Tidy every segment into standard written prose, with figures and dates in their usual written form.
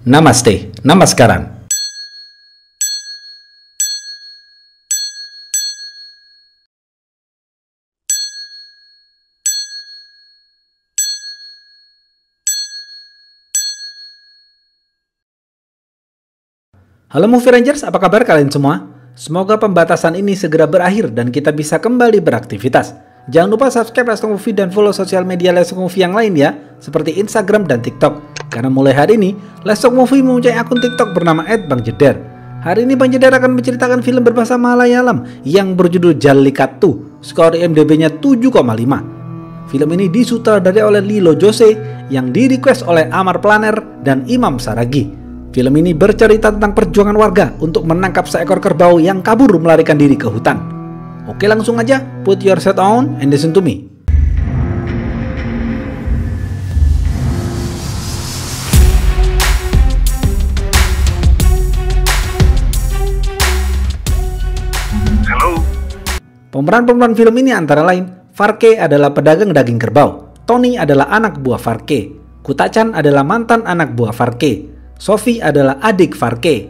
Namaste, Namaskaran. Halo Movie Rangers, apa kabar kalian semua? Semoga pembatasan ini segera berakhir dan kita bisa kembali beraktivitas. Jangan lupa subscribe Lestok Movie dan follow sosial media Lestok Movie yang lain ya, seperti Instagram dan TikTok. Karena mulai hari ini, Lestok Movie mempunyai akun TikTok bernama @bangjedar. Hari ini Bang Jedar akan menceritakan film berbahasa Malayalam yang berjudul Jallikattu. Skor IMDb-nya 7,5. Film ini disutradarai oleh Lilo Jose yang di-request oleh Amar Planer dan Imam Saragi. Film ini bercerita tentang perjuangan warga untuk menangkap seekor kerbau yang kabur melarikan diri ke hutan. Oke, langsung aja, put your set on and listen to me. Halo. Pemeran-pemeran film ini antara lain, Farke adalah pedagang daging kerbau, Tony adalah anak buah Farke, Kutachan adalah mantan anak buah Farke, Sophie adalah adik Farke.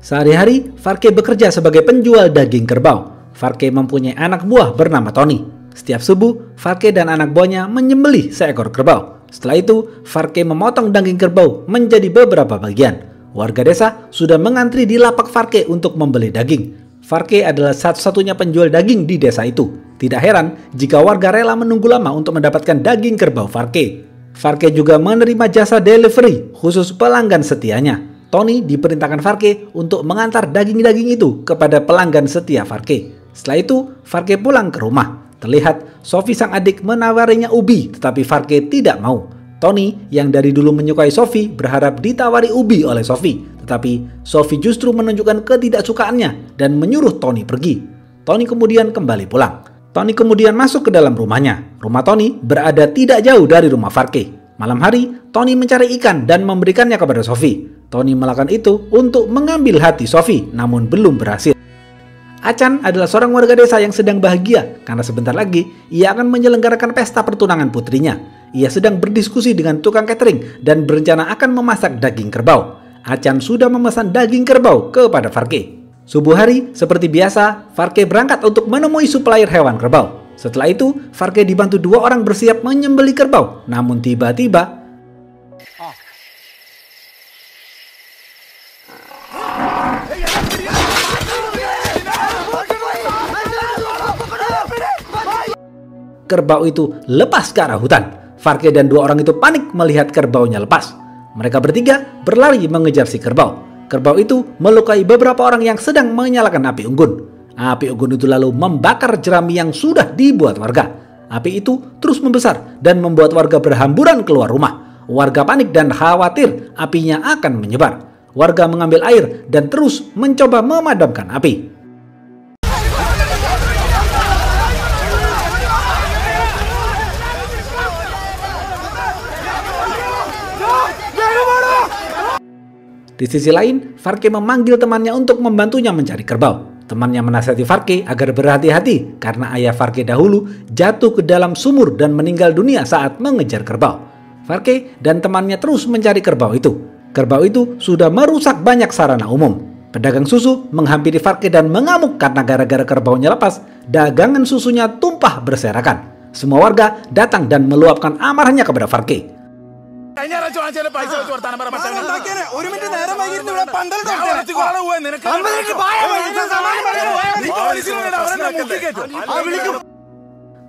Sehari-hari, Farke bekerja sebagai penjual daging kerbau. Farke mempunyai anak buah bernama Tony. Setiap subuh, Farke dan anak buahnya menyembelih seekor kerbau. Setelah itu, Farke memotong daging kerbau menjadi beberapa bagian. Warga desa sudah mengantri di lapak Farke untuk membeli daging. Farke adalah satu-satunya penjual daging di desa itu. Tidak heran jika warga rela menunggu lama untuk mendapatkan daging kerbau Farke. Farke juga menerima jasa delivery khusus pelanggan setianya. Tony diperintahkan Farke untuk mengantar daging-daging itu kepada pelanggan setia Farke. Setelah itu, Farke pulang ke rumah. Terlihat Sophie sang adik menawarinya ubi, tetapi Farke tidak mau. Tony yang dari dulu menyukai Sophie berharap ditawari ubi oleh Sophie, tetapi Sophie justru menunjukkan ketidaksukaannya dan menyuruh Tony pergi. Tony kemudian kembali pulang. Tony kemudian masuk ke dalam rumahnya. Rumah Tony berada tidak jauh dari rumah Farke. Malam hari, Tony mencari ikan dan memberikannya kepada Sophie. Tony melakukan itu untuk mengambil hati Sophie, namun belum berhasil. Achan adalah seorang warga desa yang sedang bahagia karena sebentar lagi ia akan menyelenggarakan pesta pertunangan putrinya. Ia sedang berdiskusi dengan tukang catering dan berencana akan memasak daging kerbau. Achan sudah memesan daging kerbau kepada Farke. Subuh hari, seperti biasa, Farke berangkat untuk menemui supplier hewan kerbau. Setelah itu, Farke dibantu dua orang bersiap menyembelih kerbau. Namun tiba-tiba, kerbau itu lepas ke arah hutan. Farke dan dua orang itu panik melihat kerbaunya lepas. Mereka bertiga berlari mengejar si kerbau. Kerbau itu melukai beberapa orang yang sedang menyalakan api unggun. Api unggun itu lalu membakar jerami yang sudah dibuat warga. Api itu terus membesar dan membuat warga berhamburan keluar rumah. Warga panik dan khawatir apinya akan menyebar. Warga mengambil air dan terus mencoba memadamkan api. Di sisi lain, Farke memanggil temannya untuk membantunya mencari kerbau. Temannya menasihati Farke agar berhati-hati karena ayah Farke dahulu jatuh ke dalam sumur dan meninggal dunia saat mengejar kerbau. Farke dan temannya terus mencari kerbau itu. Kerbau itu sudah merusak banyak sarana umum. Pedagang susu menghampiri Farke dan mengamuk karena gara-gara kerbaunya lepas, dagangan susunya tumpah berserakan. Semua warga datang dan meluapkan amarahnya kepada Farke.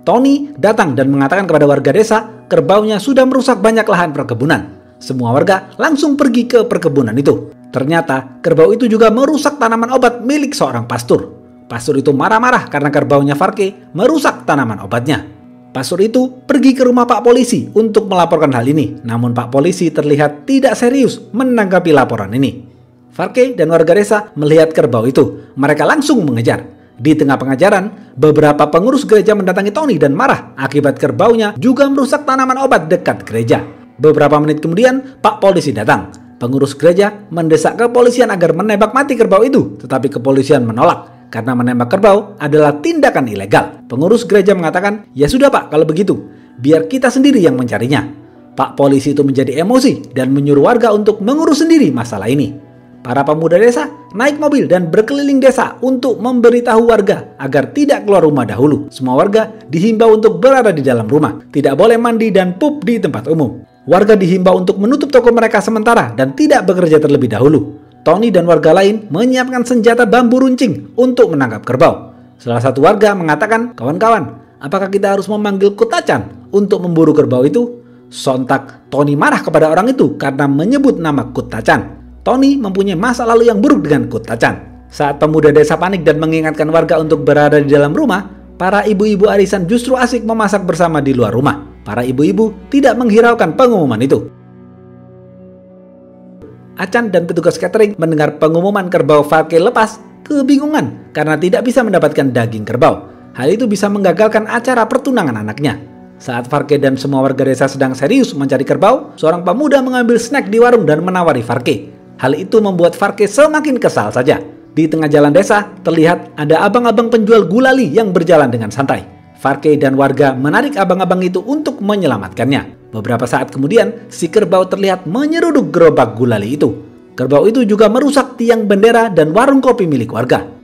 Tony datang dan mengatakan kepada warga desa, kerbaunya sudah merusak banyak lahan perkebunan. Semua warga langsung pergi ke perkebunan itu. Ternyata kerbau itu juga merusak tanaman obat milik seorang pastur. Pastur itu marah-marah karena kerbaunya Farke merusak tanaman obatnya. Pastur itu pergi ke rumah Pak Polisi untuk melaporkan hal ini. Namun Pak Polisi terlihat tidak serius menanggapi laporan ini. Farke dan warga desa melihat kerbau itu. Mereka langsung mengejar. Di tengah pengajaran, beberapa pengurus gereja mendatangi Tony dan marah akibat kerbaunya juga merusak tanaman obat dekat gereja. Beberapa menit kemudian, Pak Polisi datang. Pengurus gereja mendesak kepolisian agar menembak mati kerbau itu, tetapi kepolisian menolak. Karena menembak kerbau adalah tindakan ilegal. Pengurus gereja mengatakan, ya sudah Pak, kalau begitu, biar kita sendiri yang mencarinya. Pak polisi itu menjadi emosi dan menyuruh warga untuk mengurus sendiri masalah ini. Para pemuda desa naik mobil dan berkeliling desa untuk memberitahu warga agar tidak keluar rumah dahulu. Semua warga dihimbau untuk berada di dalam rumah, tidak boleh mandi dan pup di tempat umum. Warga dihimbau untuk menutup toko mereka sementara dan tidak bekerja terlebih dahulu. Tony dan warga lain menyiapkan senjata bambu runcing untuk menangkap kerbau. Salah satu warga mengatakan, "Kawan-kawan, apakah kita harus memanggil Kutacan untuk memburu kerbau itu?" Sontak Tony marah kepada orang itu karena menyebut nama Kutacan. Tony mempunyai masa lalu yang buruk dengan Kutacan. Saat pemuda desa panik dan mengingatkan warga untuk berada di dalam rumah, para ibu-ibu arisan justru asik memasak bersama di luar rumah. Para ibu-ibu tidak menghiraukan pengumuman itu. Acan dan petugas catering mendengar pengumuman kerbau Farke lepas kebingungan karena tidak bisa mendapatkan daging kerbau. Hal itu bisa menggagalkan acara pertunangan anaknya. Saat Farke dan semua warga desa sedang serius mencari kerbau, seorang pemuda mengambil snack di warung dan menawari Farke. Hal itu membuat Farke semakin kesal saja. Di tengah jalan desa, terlihat ada abang-abang penjual gulali yang berjalan dengan santai. Farke dan warga menarik abang-abang itu untuk menyelamatkannya. Beberapa saat kemudian, si kerbau terlihat menyeruduk gerobak gulali itu. Kerbau itu juga merusak tiang bendera dan warung kopi milik warga.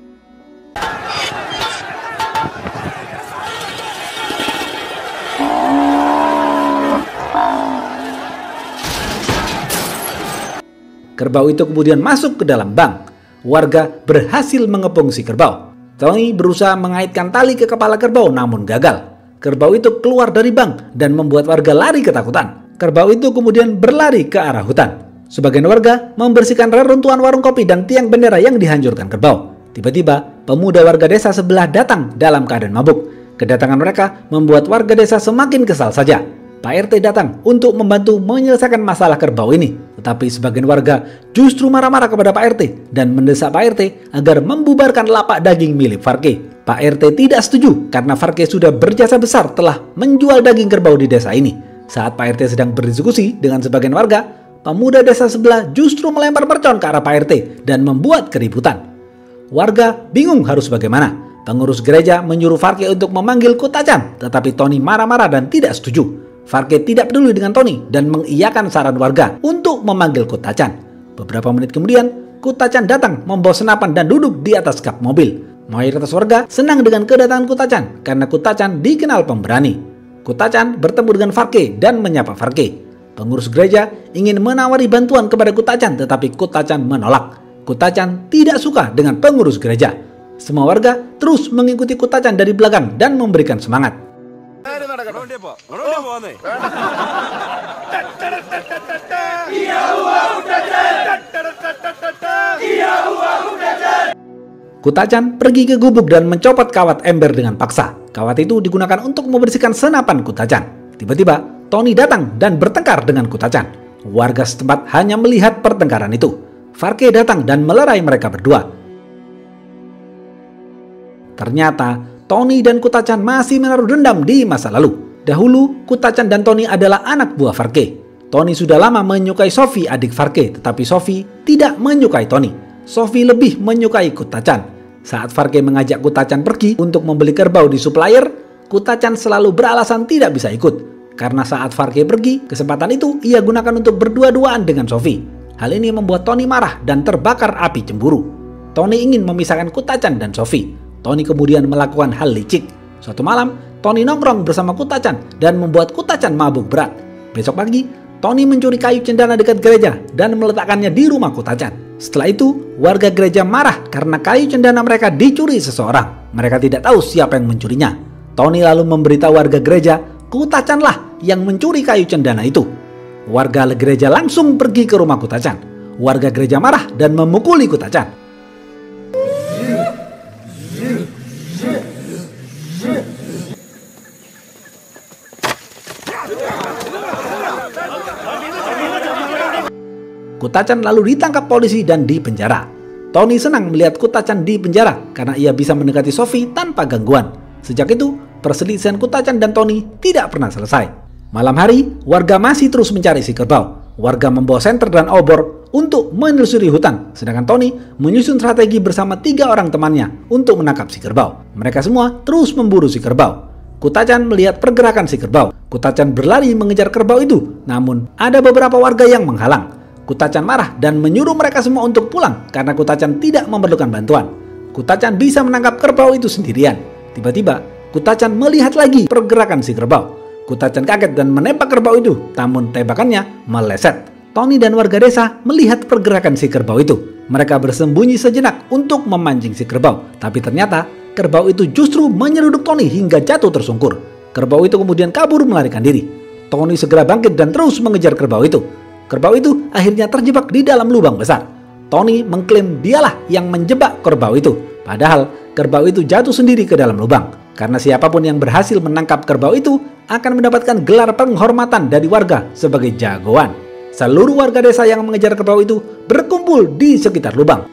Kerbau itu kemudian masuk ke dalam bank. Warga berhasil mengepung si kerbau. Tony berusaha mengaitkan tali ke kepala kerbau namun gagal. Kerbau itu keluar dari bank dan membuat warga lari ketakutan. Kerbau itu kemudian berlari ke arah hutan. Sebagian warga membersihkan reruntuhan warung kopi dan tiang bendera yang dihancurkan kerbau. Tiba-tiba, pemuda warga desa sebelah datang dalam keadaan mabuk. Kedatangan mereka membuat warga desa semakin kesal saja. Pak RT datang untuk membantu menyelesaikan masalah kerbau ini. Tetapi sebagian warga justru marah-marah kepada Pak RT dan mendesak Pak RT agar membubarkan lapak daging milik Farke. Pak RT tidak setuju karena Farke sudah berjasa besar telah menjual daging kerbau di desa ini. Saat Pak RT sedang berdiskusi dengan sebagian warga, pemuda desa sebelah justru melempar mercon ke arah Pak RT dan membuat keributan. Warga bingung harus bagaimana. Pengurus gereja menyuruh Farke untuk memanggil Kutacan, tetapi Tony marah-marah dan tidak setuju. Farke tidak peduli dengan Tony dan mengiyakan saran warga untuk memanggil Kutacan. Beberapa menit kemudian, Kutacan datang membawa senapan dan duduk di atas kap mobil. Mayoritas warga senang dengan kedatangan Kutacan karena Kutacan dikenal pemberani. Kutacan bertemu dengan Farke dan menyapa Farke. Pengurus gereja ingin menawari bantuan kepada Kutacan, tetapi Kutacan menolak. Kutacan tidak suka dengan pengurus gereja. Semua warga terus mengikuti Kutacan dari belakang dan memberikan semangat. Kutacan pergi ke gubuk dan mencopot kawat ember dengan paksa. Kawat itu digunakan untuk membersihkan senapan Kutacan. Tiba-tiba, Tony datang dan bertengkar dengan Kutacan. Warga setempat hanya melihat pertengkaran itu. Farke datang dan melerai mereka berdua. Ternyata, Tony dan Kutacan masih menaruh dendam di masa lalu. Dahulu, Kutacan dan Tony adalah anak buah Farke. Tony sudah lama menyukai Sophie, adik Farke, tetapi Sophie tidak menyukai Tony. Sophie lebih menyukai Kutacan. Saat Farke mengajak Kutacan pergi untuk membeli kerbau di supplier, Kutacan selalu beralasan tidak bisa ikut. Karena saat Farke pergi, kesempatan itu ia gunakan untuk berdua-duaan dengan Sophie. Hal ini membuat Tony marah dan terbakar api cemburu. Tony ingin memisahkan Kutacan dan Sophie. Tony kemudian melakukan hal licik. Suatu malam, Tony nongkrong bersama Kutacan dan membuat Kutacan mabuk berat. Besok pagi, Tony mencuri kayu cendana dekat gereja dan meletakkannya di rumah Kutacan. Setelah itu, warga gereja marah karena kayu cendana mereka dicuri seseorang. Mereka tidak tahu siapa yang mencurinya. Tony lalu memberitahu warga gereja, Kutacanlah yang mencuri kayu cendana itu. Warga gereja langsung pergi ke rumah Kutacan. Warga gereja marah dan memukuli Kutacan. Kutacan lalu ditangkap polisi dan dipenjara. Tony senang melihat Kutacan di penjara karena ia bisa mendekati Sophie tanpa gangguan. Sejak itu, perselisihan Kutacan dan Tony tidak pernah selesai. Malam hari, warga masih terus mencari si kerbau. Warga membawa senter dan obor untuk menelusuri hutan, sedangkan Tony menyusun strategi bersama 3 orang temannya untuk menangkap si kerbau. Mereka semua terus memburu si kerbau. Kutacan melihat pergerakan si kerbau. Kutacan berlari mengejar kerbau itu, namun ada beberapa warga yang menghalang. Kutacan marah dan menyuruh mereka semua untuk pulang karena Kutacan tidak memerlukan bantuan. Kutacan bisa menangkap kerbau itu sendirian. Tiba-tiba, Kutacan melihat lagi pergerakan si kerbau. Kutacan kaget dan menembak kerbau itu, namun tembakannya meleset. Tony dan warga desa melihat pergerakan si kerbau itu. Mereka bersembunyi sejenak untuk memancing si kerbau, tapi ternyata kerbau itu justru menyeruduk Tony hingga jatuh tersungkur. Kerbau itu kemudian kabur melarikan diri. Tony segera bangkit dan terus mengejar kerbau itu. Kerbau itu akhirnya terjebak di dalam lubang besar. Tony mengklaim dialah yang menjebak kerbau itu. Padahal kerbau itu jatuh sendiri ke dalam lubang. Karena siapapun yang berhasil menangkap kerbau itu akan mendapatkan gelar penghormatan dari warga sebagai jagoan. Seluruh warga desa yang mengejar kerbau itu berkumpul di sekitar lubang.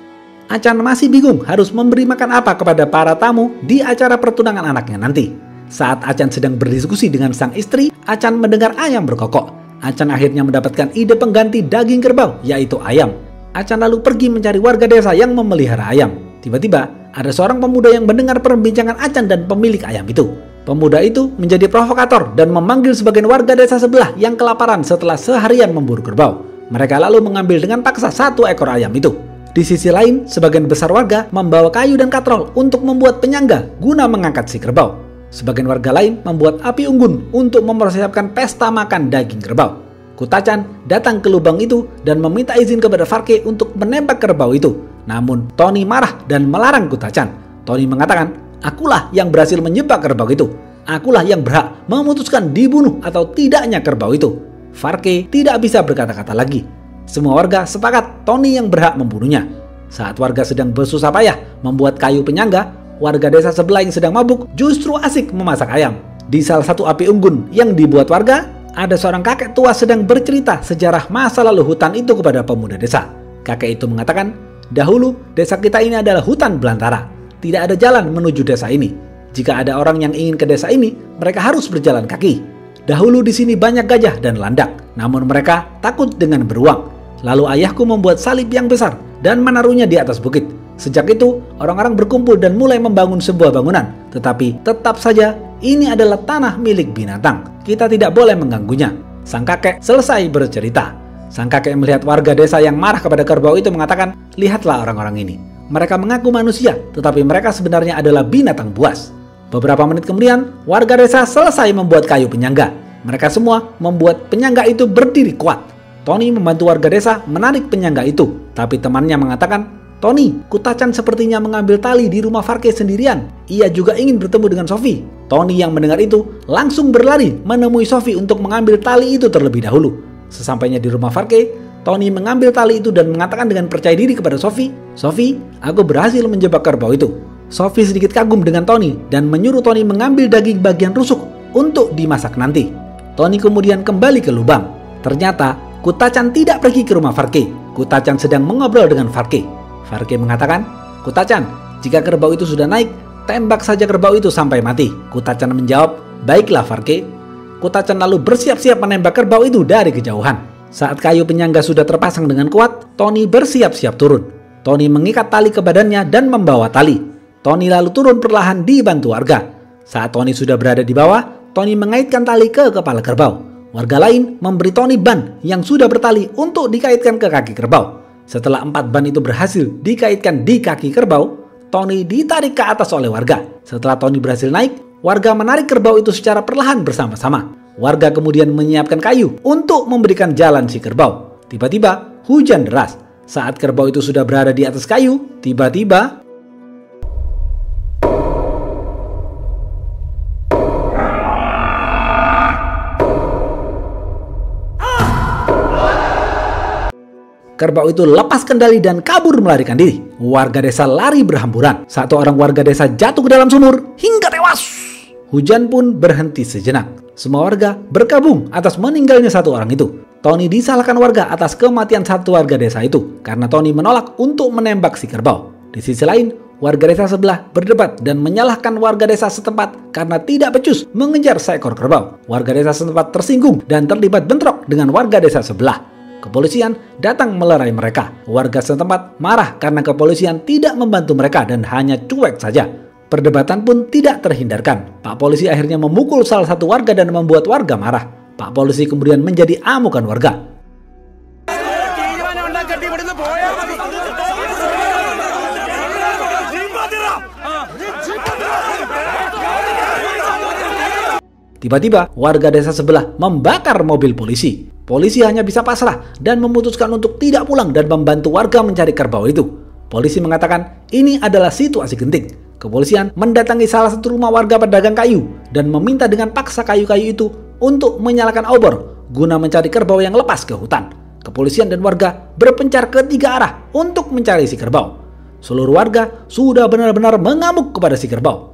Acan masih bingung harus memberi makan apa kepada para tamu di acara pertunangan anaknya nanti. Saat Acan sedang berdiskusi dengan sang istri, Acan mendengar ayam berkokok. Acan akhirnya mendapatkan ide pengganti daging kerbau, yaitu ayam. Acan lalu pergi mencari warga desa yang memelihara ayam. Tiba-tiba, ada seorang pemuda yang mendengar perbincangan Acan dan pemilik ayam itu. Pemuda itu menjadi provokator dan memanggil sebagian warga desa sebelah yang kelaparan setelah seharian memburu kerbau. Mereka lalu mengambil dengan paksa 1 ekor ayam itu. Di sisi lain, sebagian besar warga membawa kayu dan katrol untuk membuat penyangga guna mengangkat si kerbau. Sebagian warga lain membuat api unggun untuk mempersiapkan pesta makan daging kerbau. Kutacan datang ke lubang itu dan meminta izin kepada Farke untuk menembak kerbau itu. Namun Tony marah dan melarang Kutacan. Tony mengatakan, "Akulah yang berhasil menjebak kerbau itu. Akulah yang berhak memutuskan dibunuh atau tidaknya kerbau itu." Farke tidak bisa berkata-kata lagi. Semua warga sepakat Tony yang berhak membunuhnya. Saat warga sedang bersusah payah membuat kayu penyangga, warga desa sebelah yang sedang mabuk justru asik memasak ayam. Di salah satu api unggun yang dibuat warga, ada seorang kakek tua sedang bercerita sejarah masa lalu hutan itu kepada pemuda desa. Kakek itu mengatakan, "Dahulu desa kita ini adalah hutan belantara. Tidak ada jalan menuju desa ini. Jika ada orang yang ingin ke desa ini, mereka harus berjalan kaki. Dahulu di sini banyak gajah dan landak, namun mereka takut dengan beruang. Lalu ayahku membuat salib yang besar dan menaruhnya di atas bukit. Sejak itu, orang-orang berkumpul dan mulai membangun sebuah bangunan. Tetapi tetap saja, ini adalah tanah milik binatang. Kita tidak boleh mengganggunya." Sang kakek selesai bercerita. Sang kakek melihat warga desa yang marah kepada kerbau itu mengatakan, "Lihatlah orang-orang ini. Mereka mengaku manusia, tetapi mereka sebenarnya adalah binatang buas." Beberapa menit kemudian, warga desa selesai membuat kayu penyangga. Mereka semua membuat penyangga itu berdiri kuat. Tony membantu warga desa menarik penyangga itu, tapi temannya mengatakan, "Tony, Kutacan sepertinya mengambil tali di rumah Farke sendirian. Ia juga ingin bertemu dengan Sophie." Tony yang mendengar itu langsung berlari menemui Sophie untuk mengambil tali itu terlebih dahulu. Sesampainya di rumah Farke, Tony mengambil tali itu dan mengatakan dengan percaya diri kepada Sophie, "Sophie, aku berhasil menjebak kerbau itu." Sophie sedikit kagum dengan Tony dan menyuruh Tony mengambil daging bagian rusuk untuk dimasak nanti. Tony kemudian kembali ke lubang. Ternyata Kutacan tidak pergi ke rumah Farke. Kutacan sedang mengobrol dengan Farke. Farke mengatakan, "Kutacan, jika kerbau itu sudah naik, tembak saja kerbau itu sampai mati." Kutacan menjawab, "Baiklah Farke." Kutacan lalu bersiap-siap menembak kerbau itu dari kejauhan. Saat kayu penyangga sudah terpasang dengan kuat, Tony bersiap-siap turun. Tony mengikat tali ke badannya dan membawa tali. Tony lalu turun perlahan dibantu warga. Saat Tony sudah berada di bawah, Tony mengaitkan tali ke kepala kerbau. Warga lain memberi Tony ban yang sudah bertali untuk dikaitkan ke kaki kerbau. Setelah 4 ban itu berhasil dikaitkan di kaki kerbau, Tony ditarik ke atas oleh warga. Setelah Tony berhasil naik, warga menarik kerbau itu secara perlahan bersama-sama. Warga kemudian menyiapkan kayu untuk memberikan jalan si kerbau. Tiba-tiba hujan deras. Saat kerbau itu sudah berada di atas kayu, tiba-tiba kerbau itu lepas kendali dan kabur melarikan diri. Warga desa lari berhamburan. Satu orang warga desa jatuh ke dalam sumur hingga tewas. Hujan pun berhenti sejenak. Semua warga berkabung atas meninggalnya satu orang itu. Tony disalahkan warga atas kematian satu warga desa itu karena Tony menolak untuk menembak si kerbau. Di sisi lain, warga desa sebelah berdebat dan menyalahkan warga desa setempat karena tidak becus mengejar seekor kerbau. Warga desa setempat tersinggung dan terlibat bentrok dengan warga desa sebelah. Kepolisian datang melerai mereka. Warga setempat marah karena kepolisian tidak membantu mereka dan hanya cuek saja. Perdebatan pun tidak terhindarkan. Pak polisi akhirnya memukul salah satu warga dan membuat warga marah. Pak polisi kemudian menjadi amukan warga. Tiba-tiba warga desa sebelah membakar mobil polisi. Polisi hanya bisa pasrah dan memutuskan untuk tidak pulang dan membantu warga mencari kerbau itu. Polisi mengatakan ini adalah situasi genting. Kepolisian mendatangi salah satu rumah warga pedagang kayu dan meminta dengan paksa kayu-kayu itu untuk menyalakan obor guna mencari kerbau yang lepas ke hutan. Kepolisian dan warga berpencar ke tiga arah untuk mencari si kerbau. Seluruh warga sudah benar-benar mengamuk kepada si kerbau.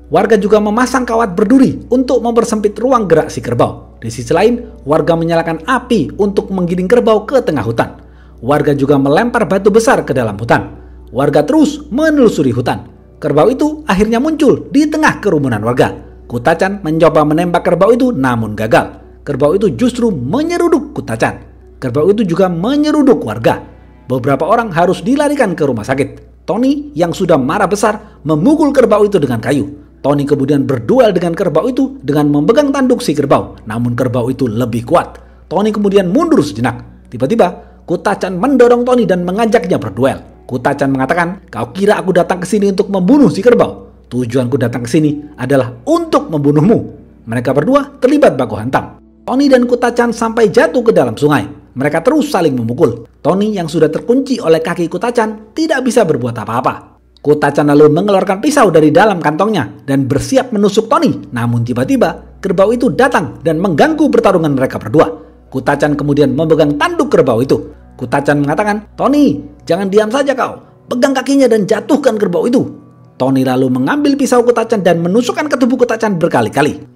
Warga juga memasang kawat berduri untuk mempersempit ruang gerak si kerbau. Di sisi lain, warga menyalakan api untuk menggiring kerbau ke tengah hutan. Warga juga melempar batu besar ke dalam hutan. Warga terus menelusuri hutan. Kerbau itu akhirnya muncul di tengah kerumunan warga. Kutacan mencoba menembak kerbau itu namun gagal. Kerbau itu justru menyeruduk Kutacan. Kerbau itu juga menyeruduk warga. Beberapa orang harus dilarikan ke rumah sakit. Tony yang sudah marah besar memukul kerbau itu dengan kayu. Tony kemudian berduel dengan kerbau itu dengan memegang tanduk si kerbau. Namun kerbau itu lebih kuat. Tony kemudian mundur sejenak. Tiba-tiba Kutacan mendorong Tony dan mengajaknya berduel. Kutacan mengatakan, "Kau kira aku datang ke sini untuk membunuh si kerbau? Tujuanku datang ke sini adalah untuk membunuhmu." Mereka berdua terlibat baku hantam. Tony dan Kutacan sampai jatuh ke dalam sungai. Mereka terus saling memukul. Tony yang sudah terkunci oleh kaki Kutacan tidak bisa berbuat apa-apa. Kutacan lalu mengeluarkan pisau dari dalam kantongnya dan bersiap menusuk Tony. Namun tiba-tiba kerbau itu datang dan mengganggu pertarungan mereka berdua. Kutacan kemudian memegang tanduk kerbau itu. Kutacan mengatakan, "Tony, jangan diam saja kau. Pegang kakinya dan jatuhkan kerbau itu." Tony lalu mengambil pisau Kutacan dan menusukkan ke tubuh Kutacan berkali-kali.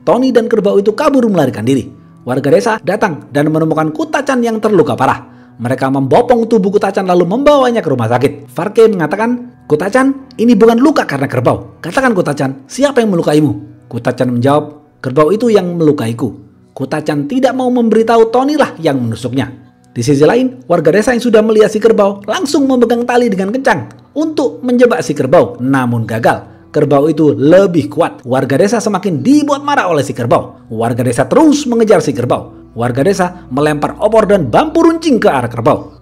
Tony dan kerbau itu kabur melarikan diri. Warga desa datang dan menemukan Kutacan yang terluka parah. Mereka membopong tubuh Kutacan lalu membawanya ke rumah sakit. Farke mengatakan, "Kutacan, ini bukan luka karena kerbau. Katakan Kutacan, siapa yang melukaimu?" Kutacan menjawab, "Kerbau itu yang melukaiku." Kutacan tidak mau memberitahu Tony lah yang menusuknya. Di sisi lain, warga desa yang sudah melihat si kerbau langsung memegang tali dengan kencang untuk menjebak si kerbau, namun gagal. Kerbau itu lebih kuat. Warga desa semakin dibuat marah oleh si kerbau. Warga desa terus mengejar si kerbau. Warga desa melempar obor dan bambu runcing ke arah kerbau.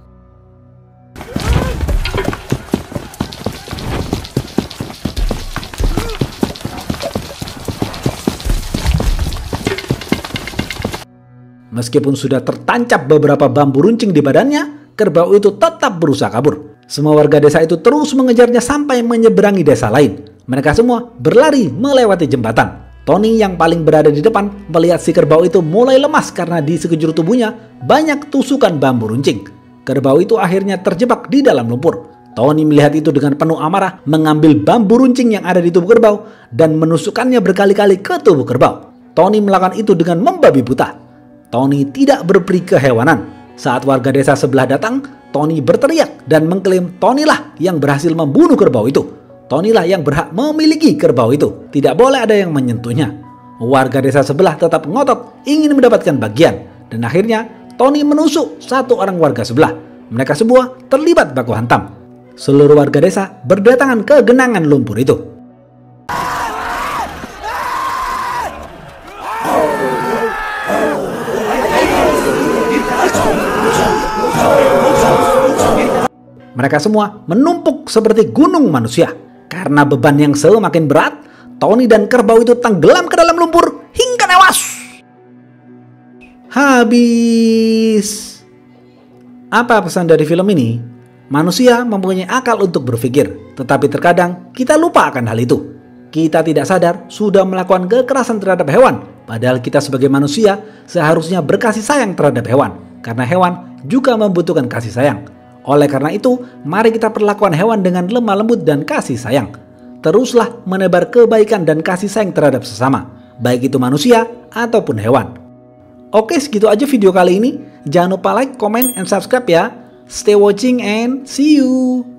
Meskipun sudah tertancap beberapa bambu runcing di badannya, kerbau itu tetap berusaha kabur. Semua warga desa itu terus mengejarnya sampai menyeberangi desa lain. Mereka semua berlari melewati jembatan. Tony yang paling berada di depan melihat si kerbau itu mulai lemas karena di sekujur tubuhnya banyak tusukan bambu runcing. Kerbau itu akhirnya terjebak di dalam lumpur. Tony melihat itu dengan penuh amarah, mengambil bambu runcing yang ada di tubuh kerbau dan menusukkannya berkali-kali ke tubuh kerbau. Tony melakukan itu dengan membabi buta. Tony tidak berperi kehewanan. Saat warga desa sebelah datang, Tony berteriak dan mengklaim Tony lah yang berhasil membunuh kerbau itu. Tony lah yang berhak memiliki kerbau itu. Tidak boleh ada yang menyentuhnya. Warga desa sebelah tetap ngotot ingin mendapatkan bagian. Dan akhirnya Tony menusuk satu orang warga sebelah. Mereka semua terlibat baku hantam. Seluruh warga desa berdatangan ke genangan lumpur itu. Mereka semua menumpuk seperti gunung manusia. Karena beban yang semakin berat, Tony dan kerbau itu tenggelam ke dalam lumpur hingga tewas. Habis. Apa pesan dari film ini? Manusia mempunyai akal untuk berpikir, tetapi terkadang kita lupa akan hal itu. Kita tidak sadar sudah melakukan kekerasan terhadap hewan, padahal kita sebagai manusia seharusnya berkasih sayang terhadap hewan, karena hewan juga membutuhkan kasih sayang. Oleh karena itu, mari kita perlakukan hewan dengan lemah lembut dan kasih sayang. Teruslah menebar kebaikan dan kasih sayang terhadap sesama, baik itu manusia ataupun hewan. Oke, segitu aja video kali ini. Jangan lupa like, comment, and subscribe ya. Stay watching and see you!